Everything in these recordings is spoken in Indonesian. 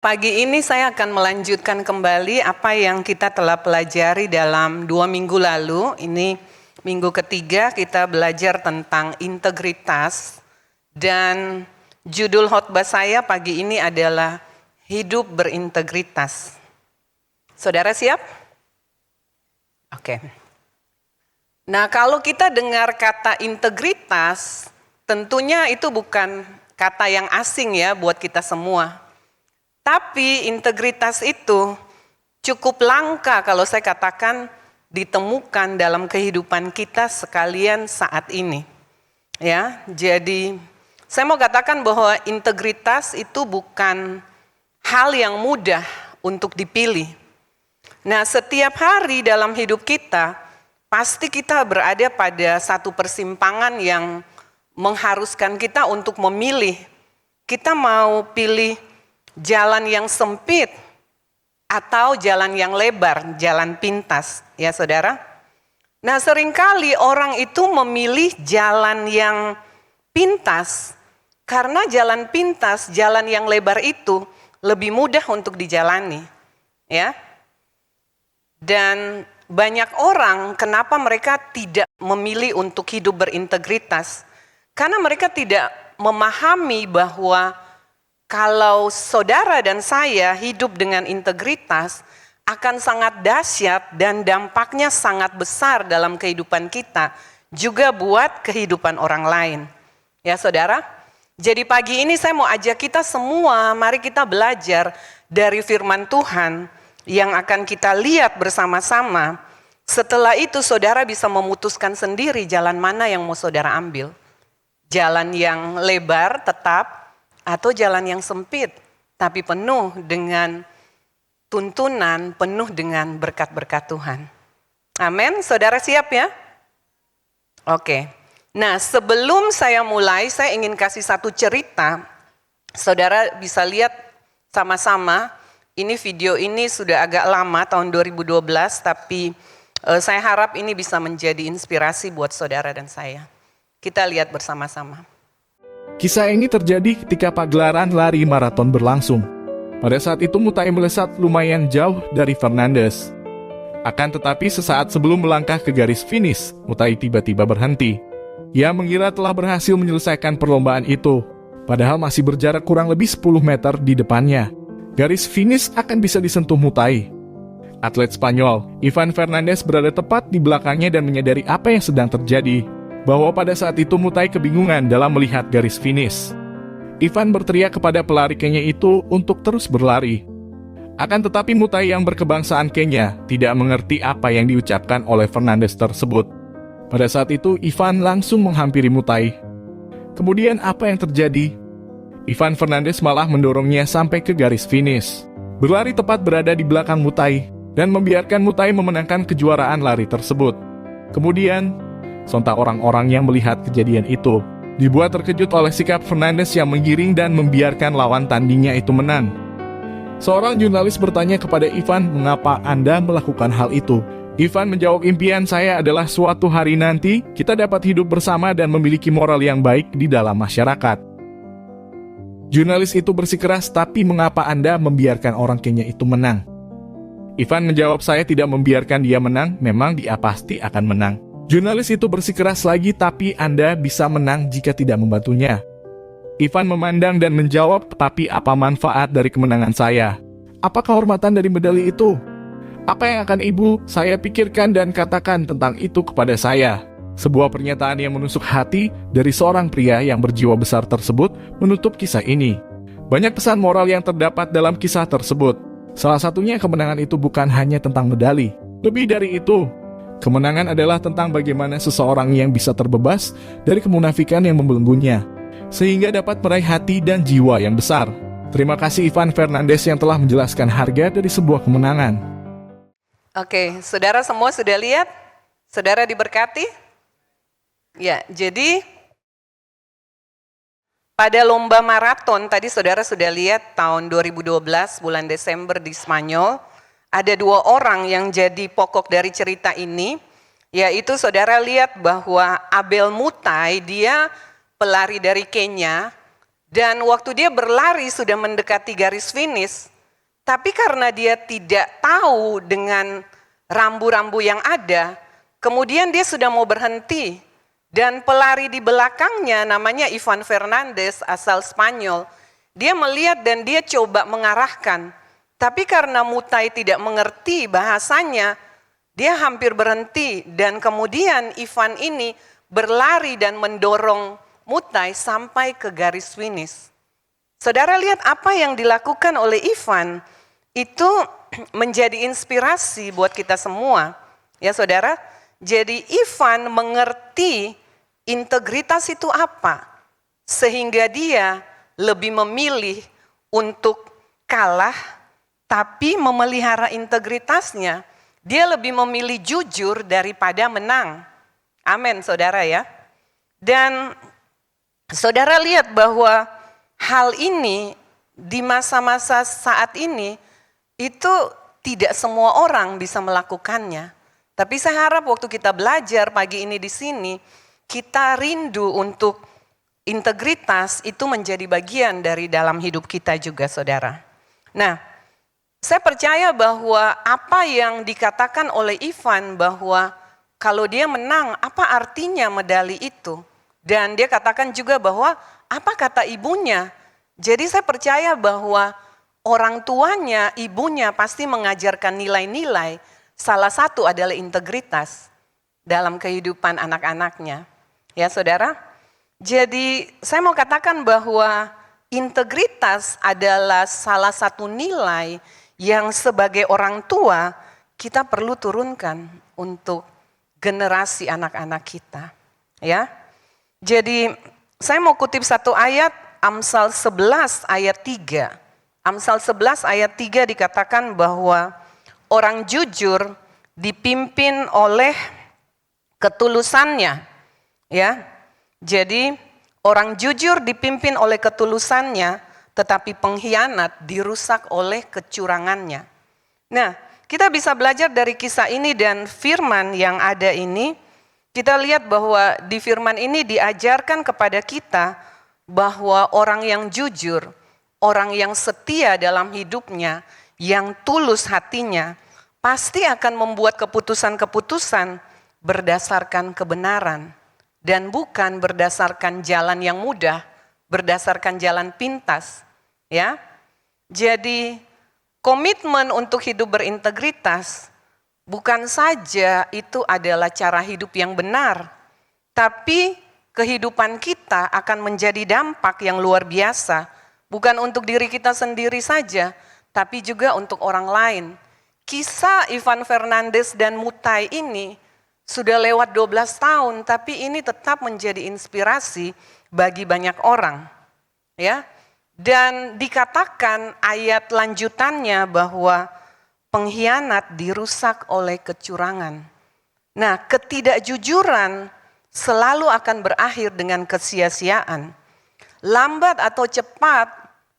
Pagi ini saya akan melanjutkan kembali apa yang kita telah pelajari dalam 2 minggu lalu. Ini minggu ketiga kita belajar tentang integritas. Dan judul khotbah saya pagi ini adalah hidup berintegritas. Saudara siap? Oke. Nah, kalau kita dengar kata integritas, tentunya itu bukan kata yang asing ya buat kita semua. Tapi integritas itu cukup langka kalau saya katakan ditemukan dalam kehidupan kita sekalian saat ini. Ya, jadi saya mau katakan bahwa integritas itu bukan hal yang mudah untuk dipilih. Nah, setiap hari dalam hidup kita pasti kita berada pada satu persimpangan yang mengharuskan kita untuk memilih. Kita mau pilih jalan yang sempit atau jalan yang lebar, jalan pintas, ya saudara. Nah, seringkali orang itu memilih jalan yang pintas karena jalan pintas, jalan yang lebar itu lebih mudah untuk dijalani, ya. Dan banyak orang kenapa mereka tidak memilih untuk hidup berintegritas? Karena mereka tidak memahami bahwa kalau saudara dan saya hidup dengan integritas akan sangat dahsyat dan dampaknya sangat besar dalam kehidupan kita, juga buat kehidupan orang lain. Ya saudara, jadi pagi ini saya mau ajak kita semua, mari kita belajar dari firman Tuhan yang akan kita lihat bersama-sama. Setelah itu saudara bisa memutuskan sendiri jalan mana yang mau saudara ambil. Jalan yang lebar tetap, atau jalan yang sempit, tapi penuh dengan tuntunan, penuh dengan berkat-berkat Tuhan. Amin, saudara siap ya? Oke, nah sebelum saya mulai, saya ingin kasih satu cerita. Saudara bisa lihat sama-sama, ini video ini sudah agak lama, tahun 2012, tapi saya harap ini bisa menjadi inspirasi buat saudara dan saya. Kita lihat bersama-sama. Kisah ini terjadi ketika pagelaran lari maraton berlangsung. Pada saat itu Mutai melesat lumayan jauh dari Fernandes. Akan tetapi sesaat sebelum melangkah ke garis finish, Mutai tiba-tiba berhenti. Ia mengira telah berhasil menyelesaikan perlombaan itu, padahal masih berjarak kurang lebih 10 meter di depannya. Garis finish akan bisa disentuh Mutai. Atlet Spanyol, Ivan Fernandes berada tepat di belakangnya dan menyadari apa yang sedang terjadi. Bahwa pada saat itu Mutai kebingungan dalam melihat garis finish. Ivan berteriak kepada pelari Kenya itu untuk terus berlari. Akan tetapi Mutai yang berkebangsaan Kenya tidak mengerti apa yang diucapkan oleh Fernandes tersebut. Pada saat itu Ivan langsung menghampiri Mutai. Kemudian apa yang terjadi? Ivan Fernandes malah mendorongnya sampai ke garis finish. Berlari tepat berada di belakang Mutai dan membiarkan Mutai memenangkan kejuaraan lari tersebut. Kemudian sontak orang-orang yang melihat kejadian itu dibuat terkejut oleh sikap Fernandes yang menggiring dan membiarkan lawan tandingnya itu menang. Seorang jurnalis bertanya kepada Ivan, "Mengapa Anda melakukan hal itu?" Ivan menjawab, "Impian saya adalah suatu hari nanti kita dapat hidup bersama dan memiliki moral yang baik di dalam masyarakat." Jurnalis itu bersikeras, "Tapi mengapa Anda membiarkan orang Kenya itu menang?" Ivan menjawab, "Saya tidak membiarkan dia menang, memang dia pasti akan menang." Jurnalis itu bersikeras lagi, "Tapi Anda bisa menang jika tidak membantunya." Ivan memandang dan menjawab, "Tapi apa manfaat dari kemenangan saya? Apa kehormatan dari medali itu? Apa yang akan ibu saya pikirkan dan katakan tentang itu kepada saya?" Sebuah pernyataan yang menusuk hati dari seorang pria yang berjiwa besar tersebut menutup kisah ini. Banyak pesan moral yang terdapat dalam kisah tersebut. Salah satunya kemenangan itu bukan hanya tentang medali. Lebih dari itu, kemenangan adalah tentang bagaimana seseorang yang bisa terbebas dari kemunafikan yang membelenggunya, sehingga dapat meraih hati dan jiwa yang besar. Terima kasih Ivan Fernandes yang telah menjelaskan harga dari sebuah kemenangan. Oke, saudara semua sudah lihat? Saudara diberkati? Ya, jadi pada lomba maraton tadi saudara sudah lihat tahun 2012 bulan Desember di Spanyol. Ada 2 orang yang jadi pokok dari cerita ini, yaitu saudara lihat bahwa Abel Mutai, dia pelari dari Kenya, dan waktu dia berlari sudah mendekati garis finish, Tapi karena dia tidak tahu dengan rambu-rambu yang ada, kemudian dia sudah mau berhenti. Dan pelari di belakangnya namanya Ivan Fernandez asal Spanyol. Dia melihat dan dia coba mengarahkan. Tapi karena Mutai tidak mengerti bahasanya, dia hampir berhenti. Dan kemudian Ivan ini berlari dan mendorong Mutai sampai ke garis finish. Saudara lihat apa yang dilakukan oleh Ivan, itu menjadi inspirasi buat kita semua. Ya saudara, jadi Ivan mengerti integritas itu apa. Sehingga dia lebih memilih untuk kalah, tapi memelihara integritasnya. Dia lebih memilih jujur daripada menang. Amin saudara ya. Dan saudara lihat bahwa hal ini di masa-masa saat ini itu tidak semua orang bisa melakukannya. Tapi saya harap waktu kita belajar pagi ini di sini, kita rindu untuk integritas itu menjadi bagian dari dalam hidup kita juga saudara. Nah, saya percaya bahwa apa yang dikatakan oleh Ivan bahwa kalau dia menang, apa artinya medali itu? Dan dia katakan juga bahwa apa kata ibunya? Jadi saya percaya bahwa orang tuanya, ibunya pasti mengajarkan nilai-nilai. Salah satu adalah integritas dalam kehidupan anak-anaknya. Ya saudara, jadi saya mau katakan bahwa integritas adalah salah satu nilai yang sebagai orang tua kita perlu turunkan untuk generasi anak-anak kita. Ya, jadi saya mau kutip satu ayat Amsal 11 ayat 3. Amsal 11 ayat 3 dikatakan bahwa orang jujur dipimpin oleh ketulusannya. Ya. Jadi orang jujur dipimpin oleh ketulusannya, tetapi pengkhianat dirusak oleh kecurangannya. Nah, kita bisa belajar dari kisah ini dan firman yang ada ini. Kita lihat bahwa di firman ini diajarkan kepada kita bahwa orang yang jujur, orang yang setia dalam hidupnya, yang tulus hatinya, pasti akan membuat keputusan-keputusan berdasarkan kebenaran dan bukan berdasarkan jalan yang mudah, berdasarkan jalan pintas. Ya, jadi komitmen untuk hidup berintegritas bukan saja itu adalah cara hidup yang benar, tapi kehidupan kita akan menjadi dampak yang luar biasa, bukan untuk diri kita sendiri saja, tapi juga untuk orang lain. Kisah Ivan Fernandez dan Mutai ini sudah lewat 12 tahun, tapi ini tetap menjadi inspirasi bagi banyak orang. Ya, dan dikatakan ayat lanjutannya bahwa pengkhianat dirusak oleh kecurangan. Nah, ketidakjujuran selalu akan berakhir dengan kesia-siaan. Lambat atau cepat,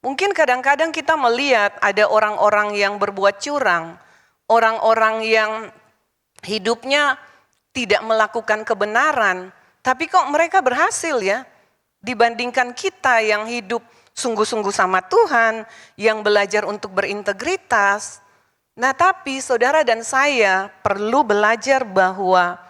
mungkin kadang-kadang kita melihat ada orang-orang yang berbuat curang, orang-orang yang hidupnya tidak melakukan kebenaran, tapi kok mereka berhasil ya, dibandingkan kita yang hidup sungguh-sungguh sama Tuhan, yang belajar untuk berintegritas. Nah, tapi saudara dan saya perlu belajar bahwa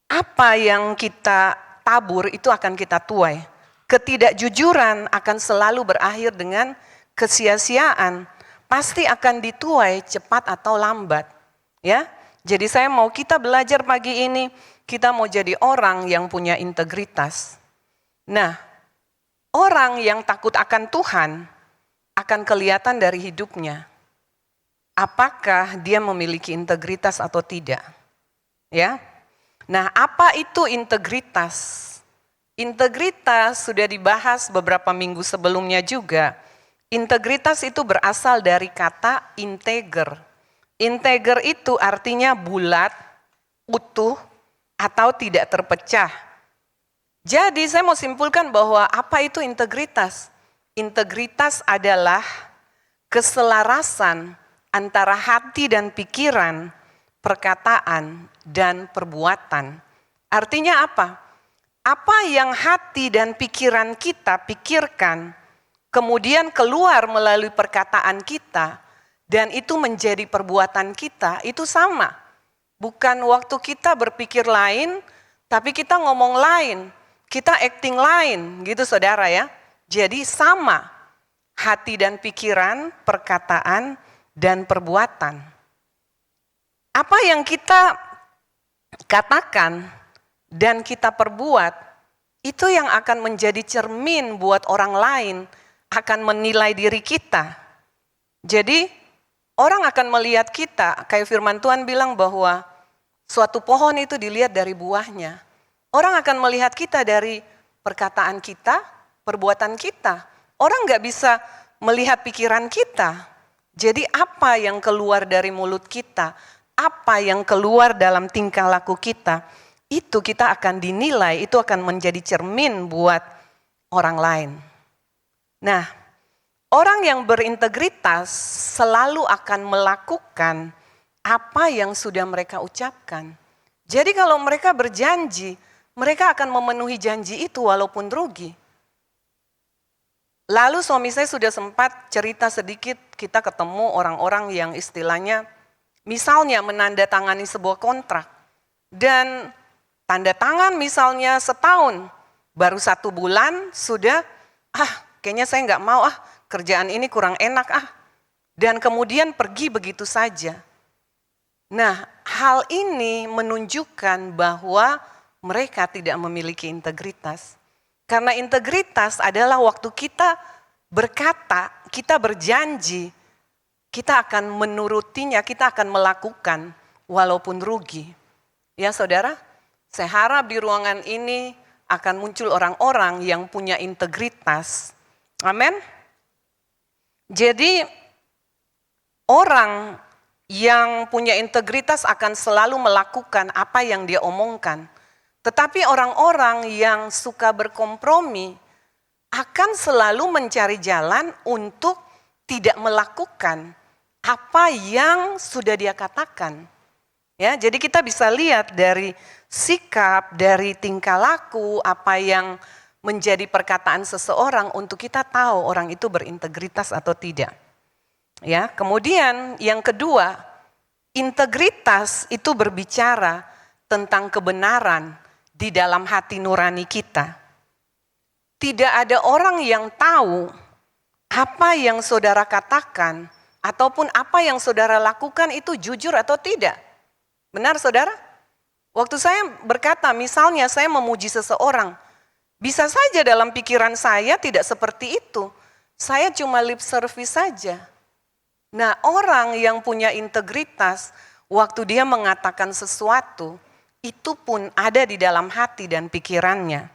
apa yang kita tabur itu akan kita tuai. Ketidakjujuran akan selalu berakhir dengan kesia-siaan. Pasti akan dituai cepat atau lambat. Ya, jadi saya mau kita belajar pagi ini, kita mau jadi orang yang punya integritas. Nah, orang yang takut akan Tuhan akan kelihatan dari hidupnya. Apakah dia memiliki integritas atau tidak? Ya. Nah, apa itu integritas? Integritas sudah dibahas beberapa minggu sebelumnya juga. Integritas itu berasal dari kata integer. Integer itu artinya bulat, utuh, atau tidak terpecah. Jadi saya mau simpulkan bahwa apa itu integritas? Integritas adalah keselarasan antara hati dan pikiran, perkataan dan perbuatan. Artinya apa? Apa yang hati dan pikiran kita pikirkan, kemudian keluar melalui perkataan kita, dan itu menjadi perbuatan kita, itu sama. Bukan waktu kita berpikir lain, tapi kita ngomong lain, kita acting lain, gitu saudara ya. Jadi sama, hati dan pikiran, perkataan, dan perbuatan. Apa yang kita katakan dan kita perbuat, itu yang akan menjadi cermin buat orang lain, akan menilai diri kita. Jadi orang akan melihat kita, kayak firman Tuhan bilang bahwa suatu pohon itu dilihat dari buahnya. Orang akan melihat kita dari perkataan kita, perbuatan kita. Orang gak bisa melihat pikiran kita. Jadi apa yang keluar dari mulut kita, apa yang keluar dalam tingkah laku kita, itu kita akan dinilai, itu akan menjadi cermin buat orang lain. Nah, orang yang berintegritas selalu akan melakukan apa yang sudah mereka ucapkan. Jadi kalau mereka berjanji, mereka akan memenuhi janji itu walaupun rugi. Lalu suami saya sudah sempat cerita sedikit, kita ketemu orang-orang yang istilahnya misalnya menandatangani sebuah kontrak. Dan tanda tangan misalnya setahun, baru 1 bulan sudah, kayaknya saya nggak mau kerjaan ini kurang enak Dan kemudian pergi begitu saja. Nah, hal ini menunjukkan bahwa mereka tidak memiliki integritas. Karena integritas adalah waktu kita berkata, kita berjanji, kita akan menurutinya, kita akan melakukan walaupun rugi. Ya saudara, saya harap di ruangan ini akan muncul orang-orang yang punya integritas. Amin. Jadi orang yang punya integritas akan selalu melakukan apa yang dia omongkan. Tetapi orang-orang yang suka berkompromi akan selalu mencari jalan untuk tidak melakukan apa yang sudah dia katakan. Ya, jadi kita bisa lihat dari sikap, dari tingkah laku, apa yang menjadi perkataan seseorang untuk kita tahu orang itu berintegritas atau tidak. Ya, kemudian yang kedua, integritas itu berbicara tentang kebenaran di dalam hati nurani kita. Tidak ada orang yang tahu apa yang saudara katakan ataupun apa yang saudara lakukan itu jujur atau tidak. Benar saudara? Waktu saya berkata misalnya saya memuji seseorang, bisa saja dalam pikiran saya tidak seperti itu. Saya cuma lip service saja. Nah, orang yang punya integritas waktu dia mengatakan sesuatu, itu pun ada di dalam hati dan pikirannya.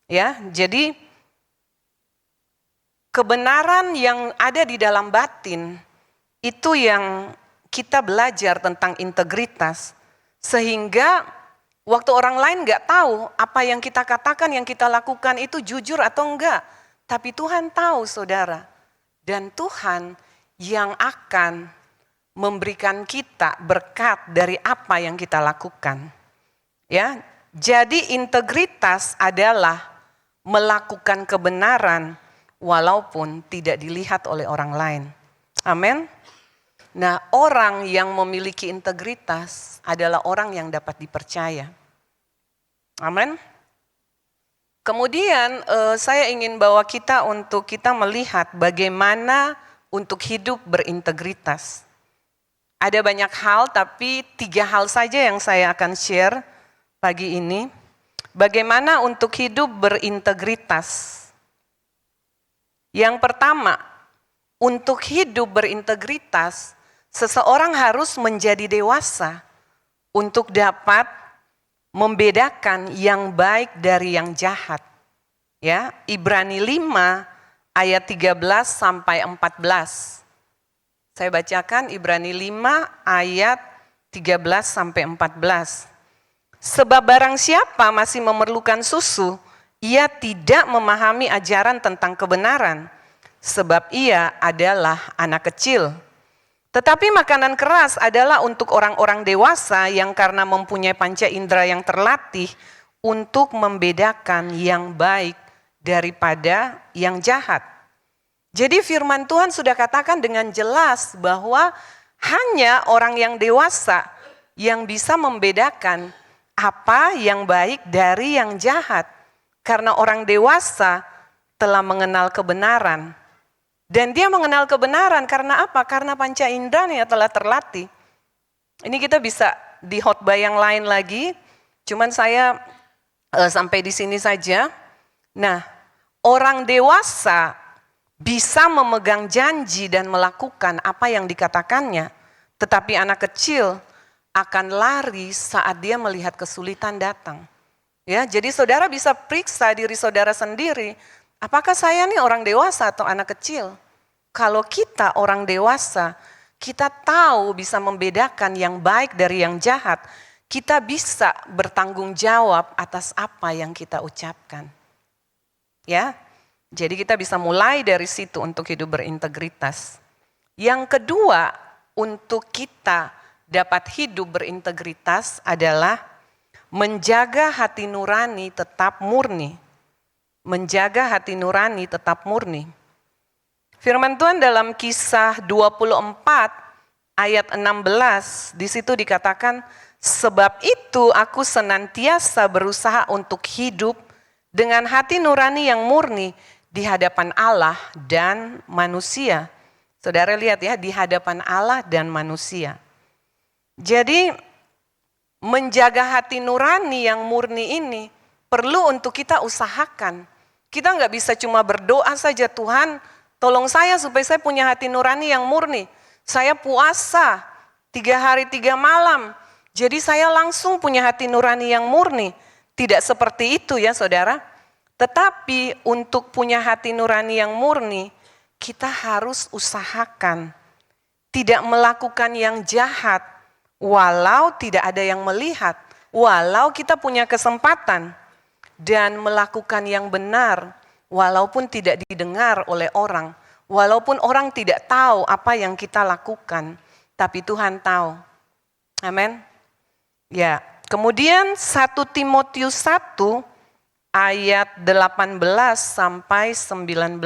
Ya, jadi kebenaran yang ada di dalam batin itu yang kita belajar tentang integritas, sehingga waktu orang lain nggak tahu apa yang kita katakan, yang kita lakukan itu jujur atau enggak. Tapi Tuhan tahu saudara, dan Tuhan yang akan memberikan kita berkat dari apa yang kita lakukan. Ya, jadi integritas adalah melakukan kebenaran walaupun tidak dilihat oleh orang lain. Amin. Nah, orang yang memiliki integritas adalah orang yang dapat dipercaya. Amin. Kemudian saya ingin bawa kita untuk kita melihat bagaimana untuk hidup berintegritas. Ada banyak hal, tapi 3 hal saja yang saya akan share pagi ini. Bagaimana untuk hidup berintegritas? Yang pertama, untuk hidup berintegritas, seseorang harus menjadi dewasa untuk dapat membedakan yang baik dari yang jahat. Ya, Ibrani 5 ayat 13 sampai 14. Saya bacakan Ibrani 5 ayat 13 sampai 14. Sebab barang siapa masih memerlukan susu, ia tidak memahami ajaran tentang kebenaran, sebab ia adalah anak kecil. Tetapi makanan keras adalah untuk orang-orang dewasa yang karena mempunyai panca indera yang terlatih untuk membedakan yang baik daripada yang jahat. Jadi firman Tuhan sudah katakan dengan jelas bahwa hanya orang yang dewasa yang bisa membedakan apa yang baik dari yang jahat. Karena orang dewasa telah mengenal kebenaran. Dan dia mengenal kebenaran karena apa? Karena panca inderanya telah terlatih. Ini kita bisa di khotbah yang lain lagi, cuman saya sampai di sini saja. Nah, orang dewasa bisa memegang janji dan melakukan apa yang dikatakannya, tetapi anak kecil akan lari saat dia melihat kesulitan datang. Ya, jadi saudara bisa periksa diri saudara sendiri, apakah saya nih orang dewasa atau anak kecil? Kalau kita orang dewasa, kita tahu bisa membedakan yang baik dari yang jahat. Kita bisa bertanggung jawab atas apa yang kita ucapkan. Ya, jadi kita bisa mulai dari situ untuk hidup berintegritas. Yang kedua, untuk kita dapat hidup berintegritas adalah menjaga hati nurani tetap murni. Menjaga hati nurani tetap murni. Firman Tuhan dalam Kisah 24 ayat 16, di situ dikatakan, sebab itu aku senantiasa berusaha untuk hidup dengan hati nurani yang murni di hadapan Allah dan manusia. Saudara lihat ya, di hadapan Allah dan manusia. Jadi menjaga hati nurani yang murni ini perlu untuk kita usahakan. Kita nggak bisa cuma berdoa saja, Tuhan tolong saya supaya saya punya hati nurani yang murni. Saya puasa 3 hari 3 malam, jadi saya langsung punya hati nurani yang murni. Tidak seperti itu ya saudara. Tetapi untuk punya hati nurani yang murni, kita harus usahakan. Tidak melakukan yang jahat, walau tidak ada yang melihat, walau kita punya kesempatan, dan melakukan yang benar, walaupun tidak didengar oleh orang, walaupun orang tidak tahu apa yang kita lakukan, tapi Tuhan tahu. Amin. Ya, kemudian 1 Timotius 1 ayat 18 sampai 19.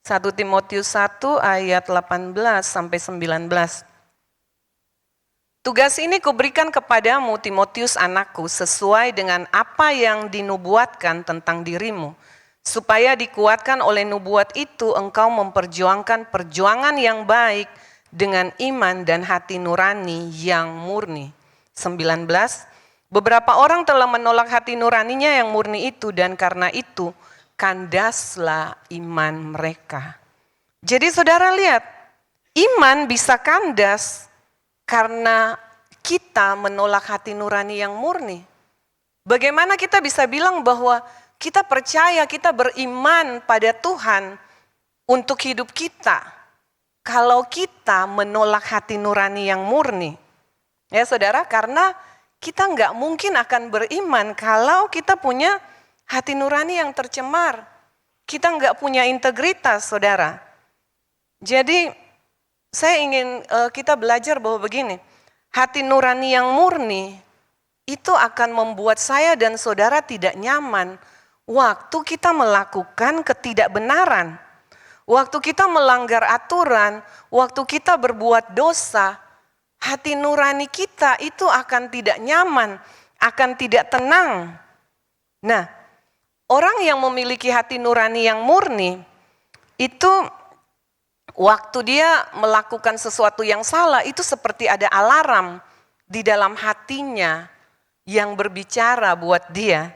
1 Timotius 1 ayat 18 sampai 19. Tugas ini kuberikan kepadamu Timotius anakku sesuai dengan apa yang dinubuatkan tentang dirimu. Supaya dikuatkan oleh nubuat itu engkau memperjuangkan perjuangan yang baik dengan iman dan hati nurani yang murni. 19. Beberapa orang telah menolak hati nuraninya yang murni itu dan karena itu kandaslah iman mereka. Jadi saudara lihat, iman bisa kandas karena kita menolak hati nurani yang murni. Bagaimana kita bisa bilang bahwa kita percaya, kita beriman pada Tuhan untuk hidup kita, kalau kita menolak hati nurani yang murni? Ya saudara, karena kita nggak mungkin akan beriman kalau kita punya hati nurani yang tercemar. Kita nggak punya integritas, saudara. Jadi saya ingin kita belajar bahwa begini, hati nurani yang murni itu akan membuat saya dan saudara tidak nyaman waktu kita melakukan ketidakbenaran, waktu kita melanggar aturan, waktu kita berbuat dosa. Hati nurani kita itu akan tidak nyaman, akan tidak tenang. Nah, orang yang memiliki hati nurani yang murni itu waktu dia melakukan sesuatu yang salah, itu seperti ada alarm di dalam hatinya yang berbicara buat dia.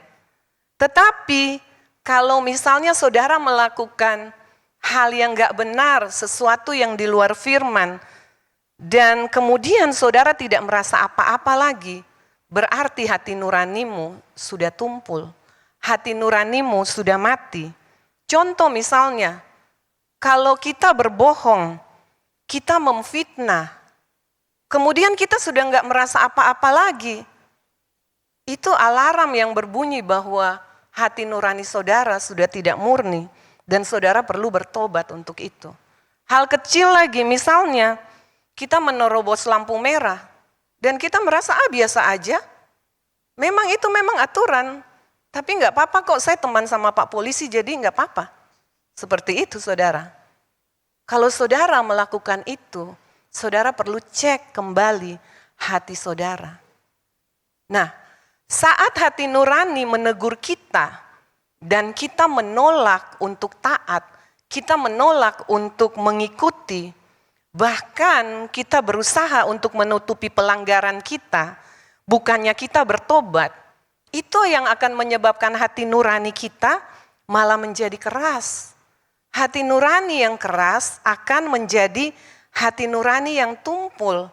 Tetapi kalau misalnya saudara melakukan hal yang gak benar, sesuatu yang di luar firman, dan kemudian saudara tidak merasa apa-apa lagi, berarti hati nuranimu sudah tumpul, hati nuranimu sudah mati. Contoh misalnya, kalau kita berbohong, kita memfitnah, kemudian kita sudah nggak merasa apa-apa lagi, itu alarm yang berbunyi bahwa hati nurani saudara sudah tidak murni dan saudara perlu bertobat untuk itu. Hal kecil lagi, misalnya kita menerobos lampu merah dan kita merasa biasa aja, memang itu memang aturan, tapi nggak apa-apa kok, saya teman sama Pak Polisi jadi nggak apa-apa. Seperti itu saudara. Kalau saudara melakukan itu, saudara perlu cek kembali hati saudara. Nah, saat hati nurani menegur kita dan kita menolak untuk taat, kita menolak untuk mengikuti, bahkan kita berusaha untuk menutupi pelanggaran kita, bukannya kita bertobat, itu yang akan menyebabkan hati nurani kita malah menjadi keras. Hati nurani yang keras akan menjadi hati nurani yang tumpul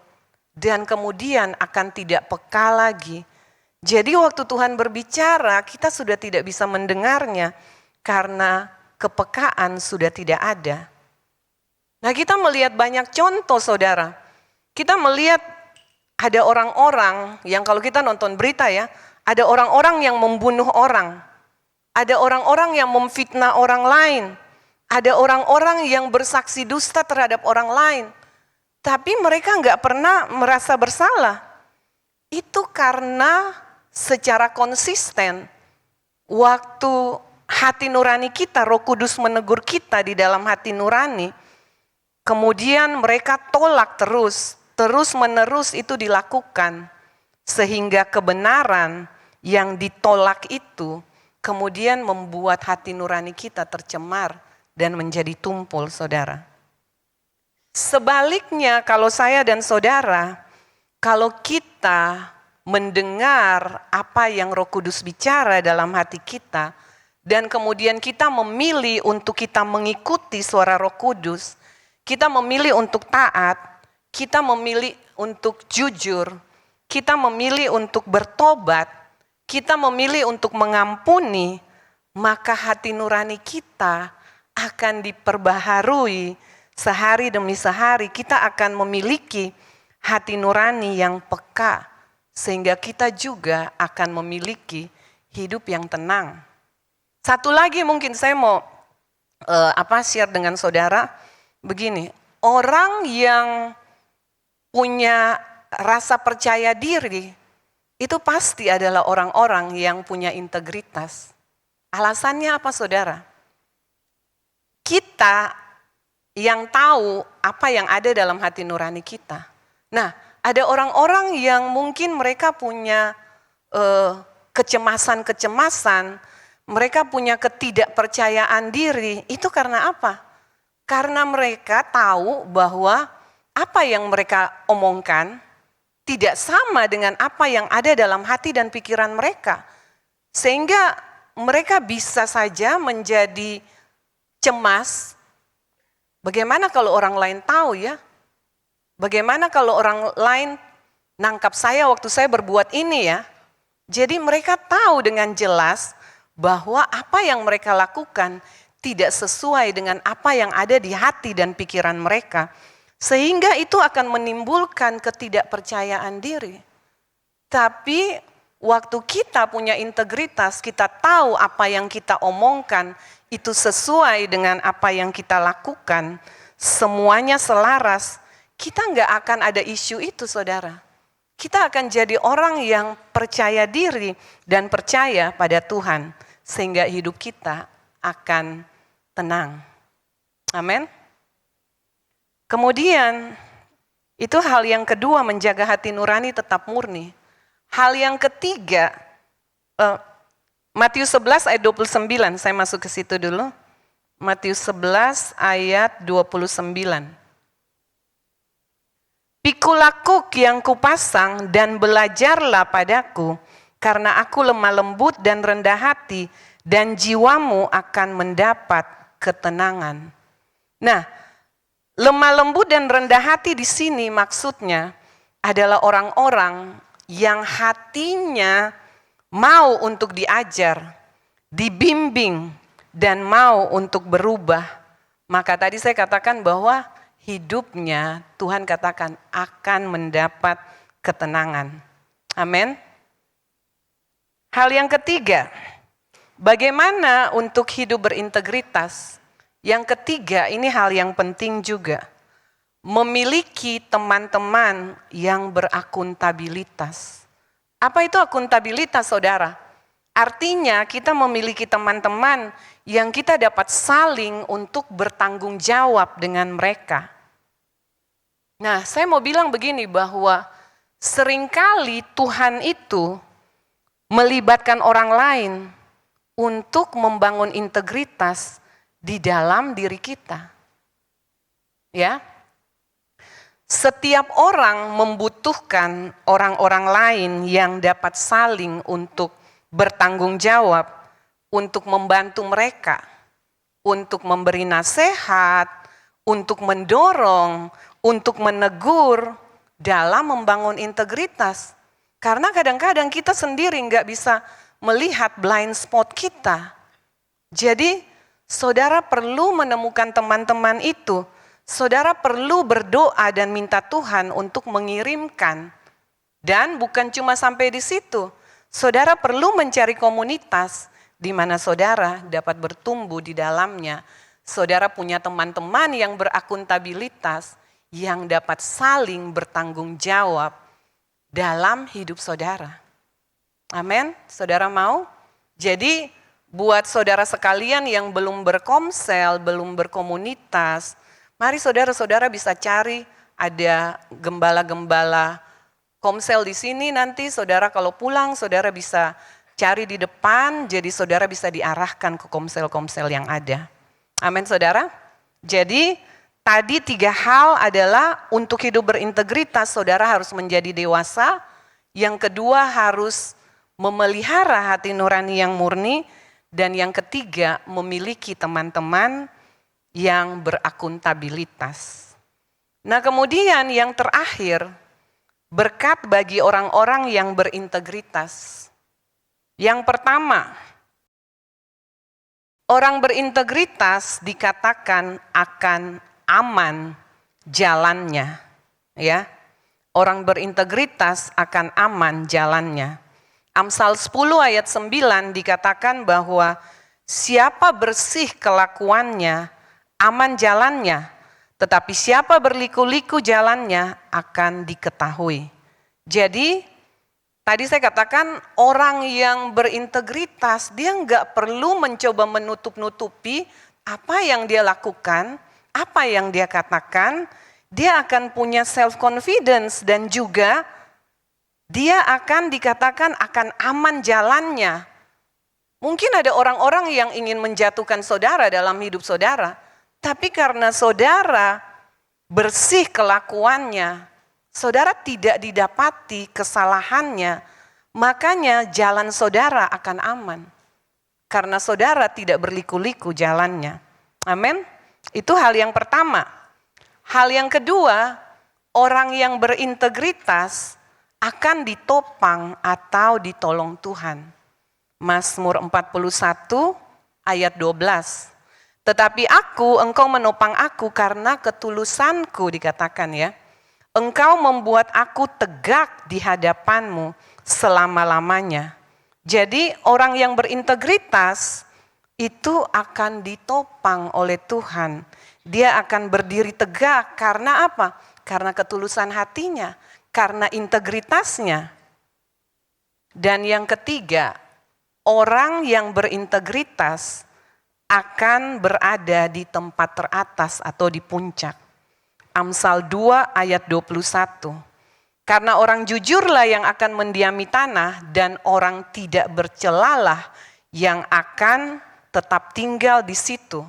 dan kemudian akan tidak peka lagi. Jadi waktu Tuhan berbicara, kita sudah tidak bisa mendengarnya karena kepekaan sudah tidak ada. Nah, kita melihat banyak contoh, saudara. Kita melihat ada orang-orang yang kalau kita nonton berita ya, ada orang-orang yang membunuh orang. Ada orang-orang yang memfitnah orang lain. Ada orang-orang yang bersaksi dusta terhadap orang lain. Tapi mereka nggak pernah merasa bersalah. Itu karena secara konsisten, waktu hati nurani kita, Roh Kudus menegur kita di dalam hati nurani, kemudian mereka tolak terus menerus itu dilakukan, sehingga kebenaran yang ditolak itu kemudian membuat hati nurani kita tercemar dan menjadi tumpul, saudara. Sebaliknya kalau saya dan saudara, kalau kita mendengar apa yang Roh Kudus bicara dalam hati kita, dan kemudian kita memilih untuk kita mengikuti suara Roh Kudus, kita memilih untuk taat, kita memilih untuk jujur, kita memilih untuk bertobat, kita memilih untuk mengampuni, maka hati nurani kita akan diperbaharui sehari demi sehari. Kita akan memiliki hati nurani yang peka, sehingga kita juga akan memiliki hidup yang tenang. Satu lagi mungkin saya mau share dengan saudara, begini, orang yang punya rasa percaya diri, itu pasti adalah orang-orang yang punya integritas. Alasannya apa, saudara? Kita yang tahu apa yang ada dalam hati nurani kita. Nah, ada orang-orang yang mungkin mereka punya kecemasan-kecemasan, mereka punya ketidakpercayaan diri. Itu karena apa? Karena mereka tahu bahwa apa yang mereka omongkan tidak sama dengan apa yang ada dalam hati dan pikiran mereka. Sehingga mereka bisa saja menjadi cemas. Bagaimana kalau orang lain tahu ya? Bagaimana kalau orang lain nangkap saya waktu saya berbuat ini ya? Jadi mereka tahu dengan jelas bahwa apa yang mereka lakukan tidak sesuai dengan apa yang ada di hati dan pikiran mereka. Sehingga itu akan menimbulkan ketidakpercayaan diri. Tapi waktu kita punya integritas, kita tahu apa yang kita omongkan, itu sesuai dengan apa yang kita lakukan, semuanya selaras, kita nggak akan ada isu itu, saudara. Kita akan jadi orang yang percaya diri dan percaya pada Tuhan, sehingga hidup kita akan tenang. Amin. Kemudian, itu hal yang kedua, menjaga hati nurani tetap murni. Hal yang ketiga, Matius 11 ayat 29, saya masuk ke situ dulu. Matius 11 ayat 29. Pikulah kuk yang kupasang dan belajarlah padaku, karena aku lemah lembut dan rendah hati, dan jiwamu akan mendapat ketenangan. Nah, lemah lembut dan rendah hati di sini maksudnya adalah orang-orang yang hatinya mau untuk diajar, dibimbing, dan mau untuk berubah. Maka tadi saya katakan bahwa hidupnya Tuhan katakan akan mendapat ketenangan. Amin. Hal yang ketiga, bagaimana untuk hidup berintegritas? Yang ketiga, ini hal yang penting juga. Memiliki teman-teman yang berakuntabilitas. Apa itu akuntabilitas, saudara? Artinya kita memiliki teman-teman yang kita dapat saling untuk bertanggung jawab dengan mereka. Nah, saya mau bilang begini bahwa seringkali Tuhan itu melibatkan orang lain untuk membangun integritas di dalam diri kita. Ya. Setiap orang membutuhkan orang-orang lain yang dapat saling untuk bertanggung jawab, untuk membantu mereka, untuk memberi nasihat, untuk mendorong, untuk menegur dalam membangun integritas. Karena kadang-kadang kita sendiri nggak bisa melihat blind spot kita. Jadi saudara perlu menemukan teman-teman itu. Saudara perlu berdoa dan minta Tuhan untuk mengirimkan. Dan bukan cuma sampai di situ. Saudara perlu mencari komunitas di mana saudara dapat bertumbuh di dalamnya. Saudara punya teman-teman yang berakuntabilitas, yang dapat saling bertanggung jawab dalam hidup saudara. Amin, saudara mau? Jadi buat saudara sekalian yang belum berkomsel, belum berkomunitas, mari saudara-saudara bisa cari, ada gembala-gembala komsel di sini, nanti saudara kalau pulang saudara bisa cari di depan, jadi saudara bisa diarahkan ke komsel-komsel yang ada. Amin saudara. Jadi tadi 3 hal adalah untuk hidup berintegritas saudara harus menjadi dewasa. Yang kedua harus memelihara hati nurani yang murni. Dan yang ketiga memiliki teman-teman yang berakuntabilitas. Nah kemudian yang terakhir, berkat bagi orang-orang yang berintegritas. Yang pertama, orang berintegritas dikatakan akan aman jalannya. Ya, orang berintegritas akan aman jalannya. Amsal 10 ayat 9 dikatakan bahwa siapa bersih kelakuannya, aman jalannya, tetapi siapa berliku-liku jalannya akan diketahui. Jadi tadi saya katakan orang yang berintegritas dia nggak perlu mencoba menutup-nutupi apa yang dia lakukan, apa yang dia katakan. Dia akan punya self confidence dan juga dia akan dikatakan akan aman jalannya. Mungkin ada orang-orang yang ingin menjatuhkan saudara dalam hidup saudara. Tapi karena saudara bersih kelakuannya, saudara tidak didapati kesalahannya, makanya jalan saudara akan aman. Karena saudara tidak berliku-liku jalannya. Amin. Itu hal yang pertama. Hal yang kedua, orang yang berintegritas akan ditopang atau ditolong Tuhan. Mazmur 41 ayat 12. Tetapi engkau menopang aku karena ketulusanku, dikatakan ya. Engkau membuat aku tegak di hadapanmu selama-lamanya. Jadi orang yang berintegritas itu akan ditopang oleh Tuhan. Dia akan berdiri tegak karena apa? Karena ketulusan hatinya. Karena integritasnya. Dan yang ketiga, orang yang berintegritas akan berada di tempat teratas atau di puncak. Amsal 2 ayat 21. Karena orang jujurlah yang akan mendiami tanah dan orang tidak bercelalah yang akan tetap tinggal di situ.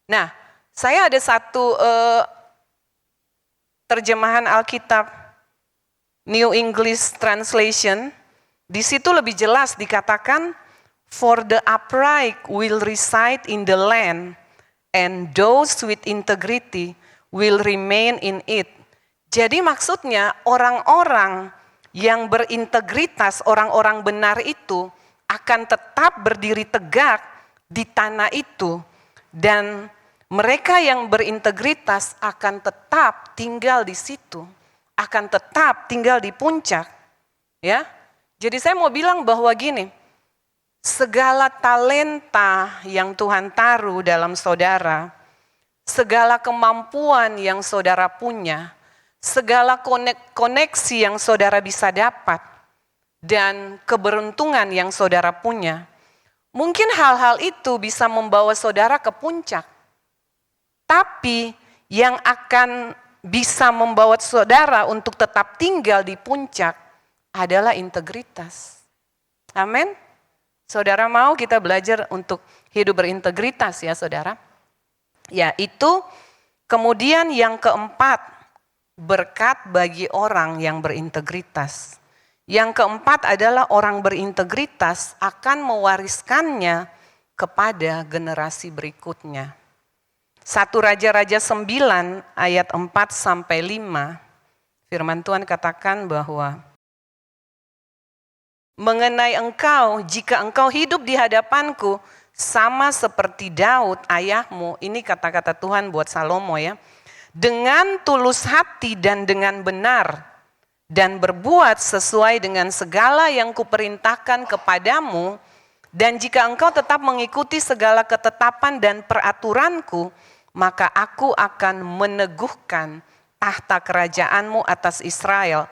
Nah, saya ada satu terjemahan Alkitab New English Translation, di situ lebih jelas dikatakan, for the upright will reside in the land, and those with integrity will remain in it. Jadi maksudnya orang-orang yang berintegritas, orang-orang benar itu akan tetap berdiri tegak di tanah itu. Dan mereka yang berintegritas akan tetap tinggal di situ. Akan tetap tinggal di puncak. Ya. Jadi saya mau bilang bahwa gini, segala talenta yang Tuhan taruh dalam saudara, segala kemampuan yang saudara punya, segala koneksi yang saudara bisa dapat, dan keberuntungan yang saudara punya, mungkin hal-hal itu bisa membawa saudara ke puncak. Tapi yang akan bisa membawa saudara untuk tetap tinggal di puncak adalah integritas. Amin. Saudara mau kita belajar untuk hidup berintegritas ya saudara. Ya itu kemudian yang keempat, berkat bagi orang yang berintegritas. Yang keempat adalah orang berintegritas akan mewariskannya kepada generasi berikutnya. 1 Raja-Raja 9 ayat 4 sampai 5, firman Tuhan katakan bahwa mengenai engkau, jika engkau hidup di hadapanku sama seperti Daud ayahmu, ini kata-kata Tuhan buat Salomo ya, dengan tulus hati dan dengan benar, dan berbuat sesuai dengan segala yang kuperintahkan kepadamu, dan jika engkau tetap mengikuti segala ketetapan dan peraturanku, maka aku akan meneguhkan tahta kerajaanmu atas Israel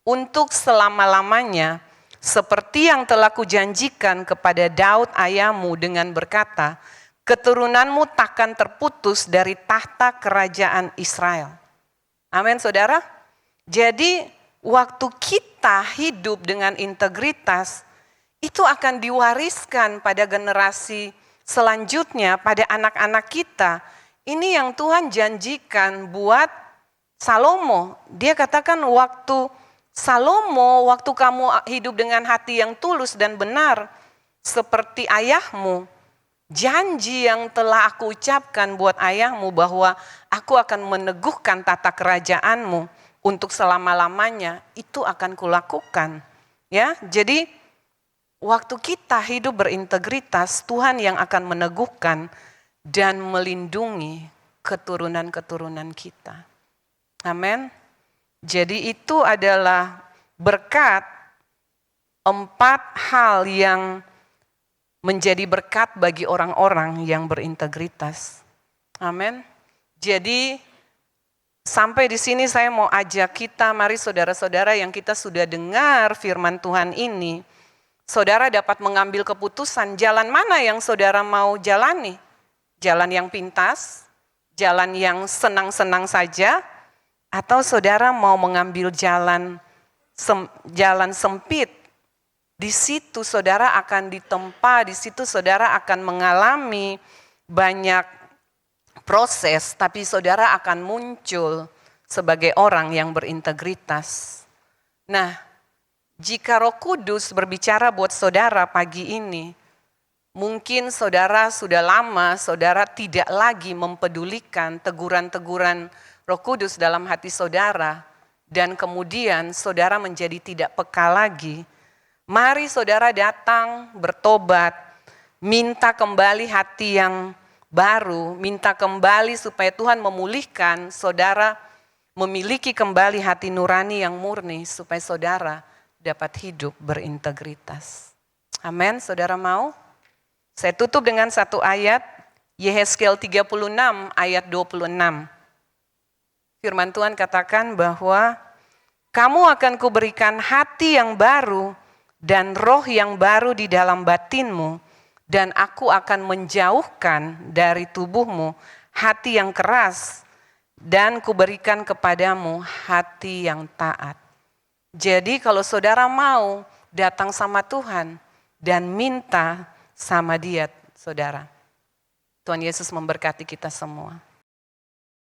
untuk selama-lamanya, seperti yang telah kujanjikan kepada Daud ayahmu dengan berkata, keturunanmu takkan terputus dari tahta kerajaan Israel. Amin saudara. Jadi waktu kita hidup dengan integritas, itu akan diwariskan pada generasi selanjutnya, pada anak-anak kita. Ini yang Tuhan janjikan buat Salomo. Dia katakan waktu Salomo, waktu kamu hidup dengan hati yang tulus dan benar seperti ayahmu, janji yang telah aku ucapkan buat ayahmu bahwa aku akan meneguhkan tata kerajaanmu untuk selama-lamanya, itu akan kulakukan. Ya, jadi waktu kita hidup berintegritas, Tuhan yang akan meneguhkan dan melindungi keturunan-keturunan kita. Amin. Jadi itu adalah berkat, 4 hal yang menjadi berkat bagi orang-orang yang berintegritas. Amin. Jadi sampai di sini saya mau ajak kita, mari saudara-saudara yang kita sudah dengar firman Tuhan ini, saudara dapat mengambil keputusan jalan mana yang saudara mau jalani. Jalan yang pintas, jalan yang senang-senang saja, atau saudara mau mengambil jalan sempit. Di situ saudara akan ditempa, di situ saudara akan mengalami banyak proses, tapi saudara akan muncul sebagai orang yang berintegritas. Nah, jika Roh Kudus berbicara buat saudara pagi ini, mungkin saudara sudah lama, saudara tidak lagi mempedulikan teguran-teguran Roh Kudus dalam hati saudara, dan kemudian saudara menjadi tidak peka lagi. Mari saudara datang, bertobat, minta kembali hati yang baru, minta kembali supaya Tuhan memulihkan saudara, memiliki kembali hati nurani yang murni, supaya saudara dapat hidup berintegritas. Amin, saudara mau? Saya tutup dengan satu ayat, Yehezkiel 36 ayat 26. Firman Tuhan katakan bahwa kamu akan kuberikan hati yang baru dan roh yang baru di dalam batinmu, dan aku akan menjauhkan dari tubuhmu hati yang keras, dan kuberikan kepadamu hati yang taat. Jadi kalau saudara mau datang sama Tuhan dan minta sama Dia, saudara. Tuhan Yesus memberkati kita semua.